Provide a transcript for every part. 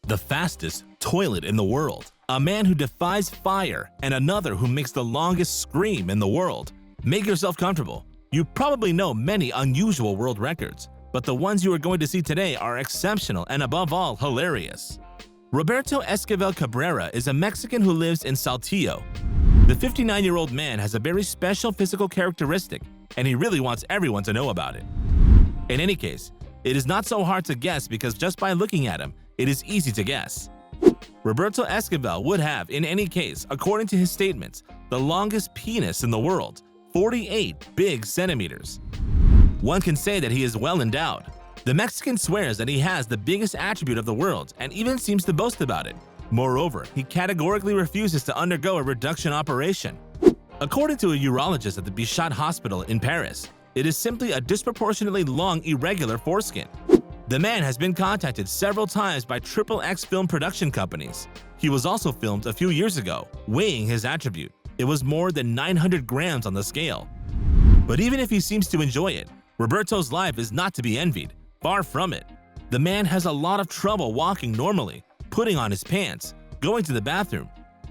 the fastest toilet in the world, a man who defies fire, and another who makes the longest scream in the world. Make yourself comfortable. You probably know many unusual world records, but the ones you are going to see today are exceptional and above all hilarious. Roberto Esquivel Cabrera is a Mexican who lives in Saltillo. The 59-year-old man has a very special physical characteristic, and he really wants everyone to know about it. In any case, it is not so hard to guess because just by looking at him, it is easy to guess. Roberto Esquivel would have, in any case, according to his statements, the longest penis in the world, 48 big centimeters. One can say that he is well endowed. The Mexican swears that he has the biggest attribute of the world and even seems to boast about it. Moreover, he categorically refuses to undergo a reduction operation. According to a urologist at the Bichat Hospital in Paris, it is simply a disproportionately long, irregular foreskin. The man has been contacted several times by XXX film production companies. He was also filmed a few years ago, weighing his attribute. It was more than 900 grams on the scale. But even if he seems to enjoy it, Roberto's life is not to be envied. Far from it. The man has a lot of trouble walking normally, putting on his pants, going to the bathroom,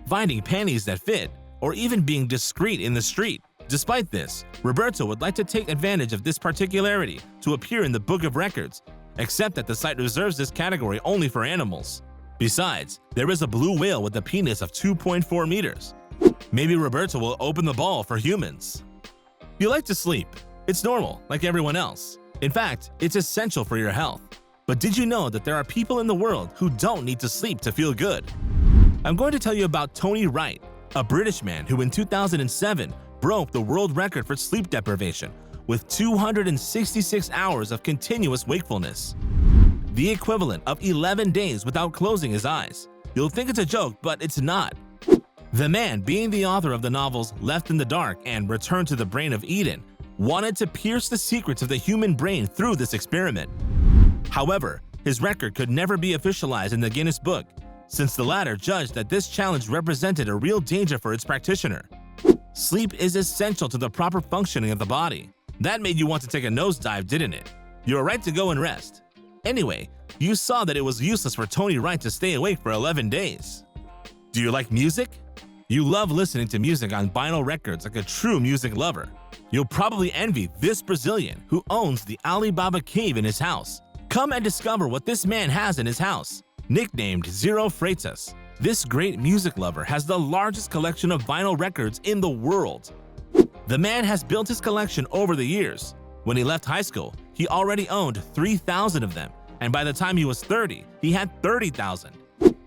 finding panties that fit, or even being discreet in the street. Despite this, Roberto would like to take advantage of this particularity to appear in the Book of Records, except that the site reserves this category only for animals. Besides, there is a blue whale with a penis of 2.4 meters. Maybe Roberto will open the ball for humans. You like to sleep. It's normal, like everyone else. In fact, it's essential for your health. But did you know that there are people in the world who don't need to sleep to feel good? I'm going to tell you about Tony Wright, a British man who in 2007 broke the world record for sleep deprivation with 266 hours of continuous wakefulness, the equivalent of 11 days without closing his eyes. You'll think it's a joke, but it's not. The man, being the author of the novels Left in the Dark and Return to the Brain of Eden, wanted to pierce the secrets of the human brain through this experiment. However, his record could never be officialized in the Guinness Book, since the latter judged that this challenge represented a real danger for its practitioner. Sleep is essential to the proper functioning of the body. That made you want to take a nosedive, didn't it? You're right to go and rest. Anyway, you saw that it was useless for Tony Wright to stay awake for 11 days. Do you like music? You love listening to music on vinyl records like a true music lover. You'll probably envy this Brazilian who owns the Alibaba Cave in his house. Come and discover what this man has in his house. Nicknamed Zero Freitas, this great music lover has the largest collection of vinyl records in the world. The man has built his collection over the years. When he left high school, he already owned 3,000 of them, and by the time he was 30, he had 30,000.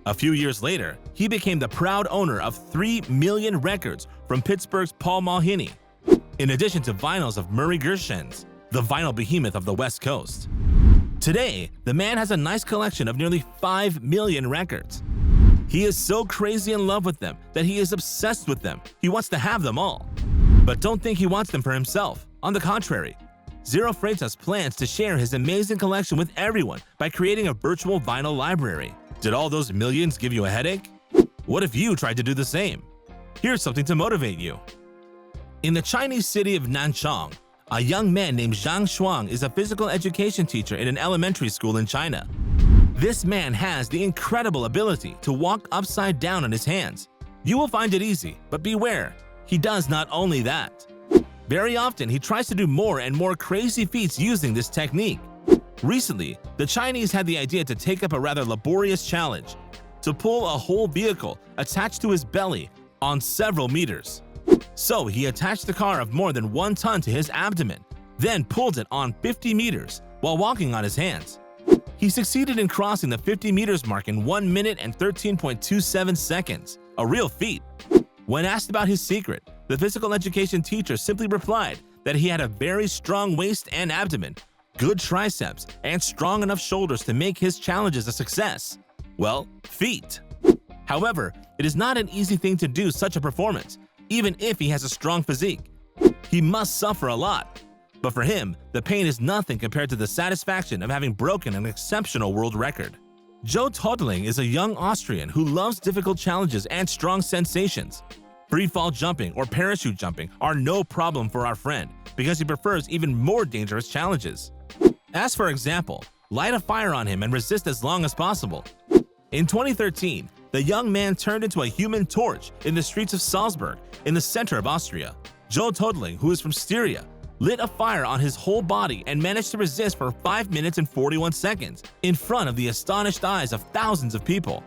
A few years later, he became the proud owner of 3 million records from Pittsburgh's Paul Mulheny, in addition to vinyls of Murray Gershens, the vinyl behemoth of the West Coast. Today, the man has a nice collection of nearly 5 million records. He is so crazy in love with them that he is obsessed with them. He wants to have them all. But don't think he wants them for himself. On the contrary, Zero Freitas plans to share his amazing collection with everyone by creating a virtual vinyl library. Did all those millions give you a headache? What if you tried to do the same? Here's something to motivate you. In the Chinese city of Nanchang, a young man named Zhang Zhao is a physical education teacher in an elementary school in China. This man has the incredible ability to walk upside down on his hands. You will find it easy, but beware, he does not only that. Very often, he tries to do more and more crazy feats using this technique. Recently, the Chinese had the idea to take up a rather laborious challenge, to pull a whole vehicle attached to his belly on several meters. So he attached the car of more than 1 ton to his abdomen, then pulled it on 50 meters while walking on his hands. He succeeded in crossing the 50 meters mark in 1 minute and 13.27 seconds, a real feat. When asked about his secret, the physical education teacher simply replied that he had a very strong waist and abdomen, good triceps, and strong enough shoulders to make his challenges a success. Well, feet. However, it is not an easy thing to do such a performance, even if he has a strong physique. He must suffer a lot. But for him, the pain is nothing compared to the satisfaction of having broken an exceptional world record. Toddling is a young Austrian who loves difficult challenges and strong sensations. Free-fall jumping or parachute jumping are no problem for our friend because he prefers even more dangerous challenges. As for example, light a fire on him and resist as long as possible. In 2013, the young man turned into a human torch in the streets of Salzburg in the center of Austria. Toddling, who is from Styria, lit a fire on his whole body and managed to resist for 5 minutes and 41 seconds in front of the astonished eyes of thousands of people.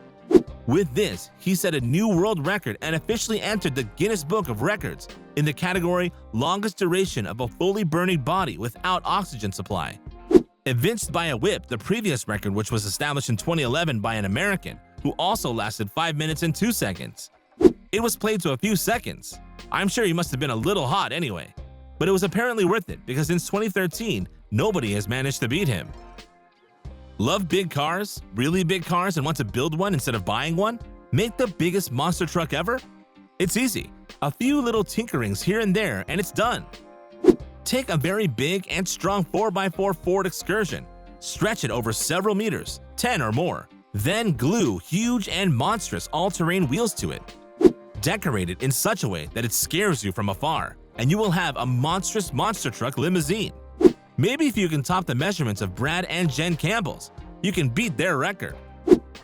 With this, he set a new world record and officially entered the Guinness Book of Records in the category Longest Duration of a Fully Burning Body Without Oxygen Supply. Evinced by a whip, the previous record, which was established in 2011 by an American, who also lasted 5 minutes and 2 seconds. It was played to a few seconds. I'm sure he must have been a little hot anyway. But it was apparently worth it because since 2013, nobody has managed to beat him. Love big cars, really big cars, and want to build one instead of buying one? Make the biggest monster truck ever? It's easy. A few little tinkerings here and there and it's done. Take a very big and strong 4x4 Ford Excursion, stretch it over several meters, 10 or more, then glue huge and monstrous all-terrain wheels to it. Decorate it in such a way that it scares you from afar, and you will have a monstrous monster truck limousine. Maybe if you can top the measurements of Brad and Jen Campbell's, you can beat their record.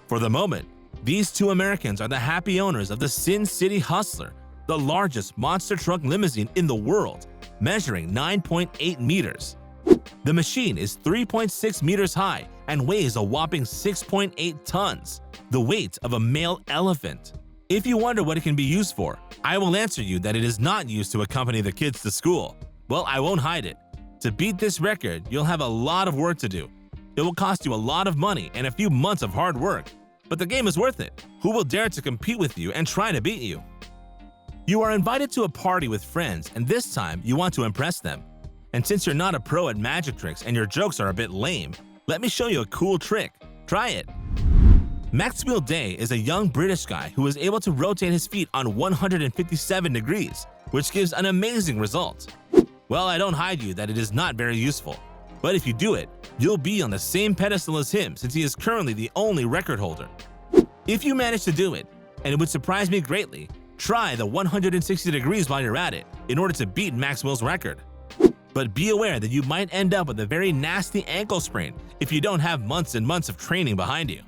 For the moment, these two Americans are the happy owners of the Sin City Hustler, the largest monster truck limousine in the world, measuring 9.8 meters. The machine is 3.6 meters high and weighs a whopping 6.8 tons, the weight of a male elephant. If you wonder what it can be used for, I will answer you that it is not used to accompany the kids to school. Well, I won't hide it. To beat this record, you'll have a lot of work to do. It will cost you a lot of money and a few months of hard work, but the game is worth it. Who will dare to compete with you and try to beat you? You are invited to a party with friends, and this time you want to impress them. And since you're not a pro at magic tricks and your jokes are a bit lame, let me show you a cool trick. Try it. Maxwell Day is a young British guy who is able to rotate his feet on 157 degrees, which gives an amazing result. Well, I don't hide you that it is not very useful, but if you do it, you'll be on the same pedestal as him since he is currently the only record holder. If you manage to do it, and it would surprise me greatly, try the 160 degrees while you're at it in order to beat Maxwell's record. But be aware that you might end up with a very nasty ankle sprain if you don't have months and months of training behind you.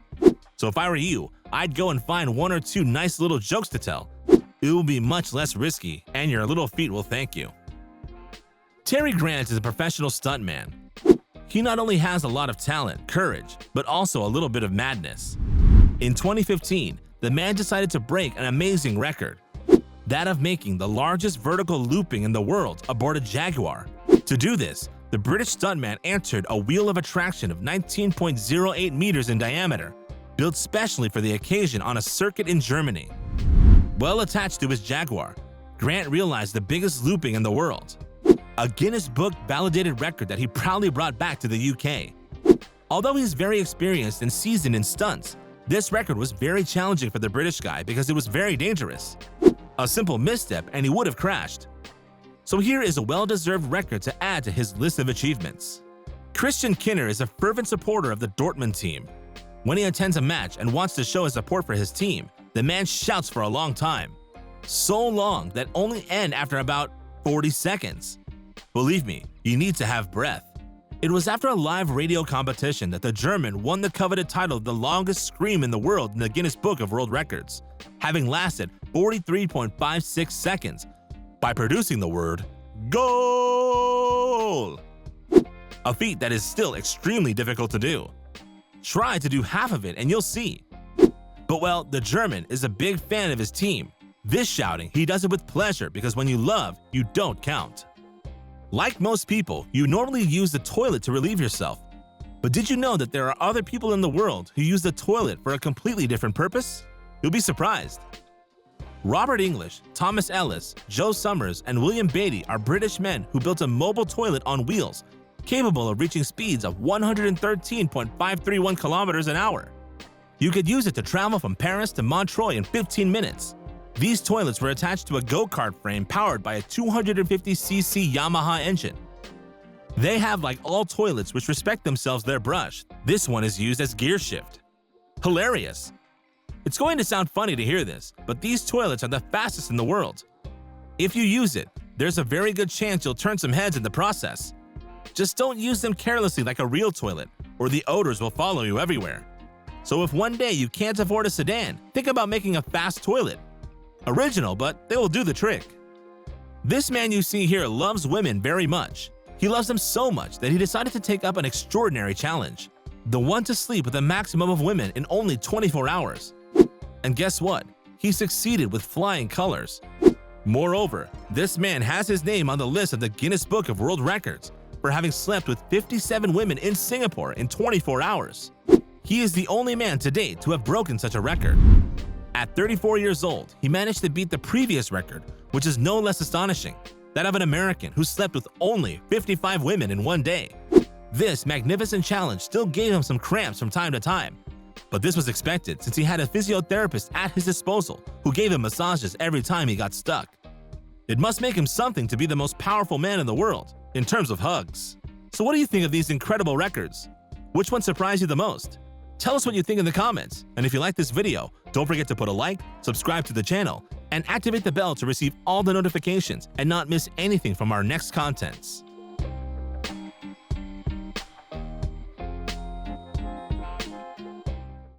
So if I were you, I'd go and find 1 or 2 nice little jokes to tell. It will be much less risky, and your little feet will thank you. Terry Grant is a professional stuntman. He not only has a lot of talent, courage, but also a little bit of madness. In 2015, the man decided to break an amazing record, that of making the largest vertical looping in the world aboard a Jaguar. To do this, the British stuntman entered a wheel of attraction of 19.08 meters in diameter, built specially for the occasion on a circuit in Germany. Well attached to his Jaguar, Grant realized the biggest looping in the world, a Guinness Book validated record that he proudly brought back to the UK. Although he's very experienced and seasoned in stunts, this record was very challenging for the British guy because it was very dangerous. A simple misstep and he would have crashed. So here is a well-deserved record to add to his list of achievements. Christian Kinner is a fervent supporter of the Dortmund team. When he attends a match and wants to show his support for his team, the man shouts for a long time. So long that only end after about 40 seconds. Believe me, you need to have breath. It was after a live radio competition that the German won the coveted title of the longest scream in the world in the Guinness Book of World Records, having lasted 43.56 seconds by producing the word "goal," a feat that is still extremely difficult to do. Try to do half of it and you'll see. But well, the German is a big fan of his team. This shouting, he does it with pleasure because when you love, you don't count. Like most people, you normally use the toilet to relieve yourself. But did you know that there are other people in the world who use the toilet for a completely different purpose? You'll be surprised. Robert English, Thomas Ellis, Joe Summers, and William Beatty are British men who built a mobile toilet on wheels, capable of reaching speeds of 113.531 kilometers an hour. You could use it to travel from Paris to Montreux in 15 minutes. These toilets were attached to a go-kart frame powered by a 250cc Yamaha engine. They have, like all toilets which respect themselves, their brush. This one is used as gear shift. Hilarious! It's going to sound funny to hear this, but these toilets are the fastest in the world. If you use it, there's a very good chance you'll turn some heads in the process. Just don't use them carelessly like a real toilet, or the odors will follow you everywhere. So if one day you can't afford a sedan, think about making a fast toilet. Original, but they will do the trick. This man you see here loves women very much. He loves them so much that he decided to take up an extraordinary challenge. The one to sleep with a maximum of women in only 24 hours. And guess what? He succeeded with flying colors. Moreover, this man has his name on the list of the Guinness Book of World Records for having slept with 57 women in Singapore in 24 hours. He is the only man to date to have broken such a record. At 34 years old, he managed to beat the previous record, which is no less astonishing, that of an American who slept with only 55 women in one day. This magnificent challenge still gave him some cramps from time to time, but this was expected since he had a physiotherapist at his disposal who gave him massages every time he got stuck. It must make him something to be the most powerful man in the world, in terms of hugs. So what do you think of these incredible records? Which one surprised you the most? Tell us what you think in the comments, and if you like this video, don't forget to put a like, subscribe to the channel, and activate the bell to receive all the notifications and not miss anything from our next contents.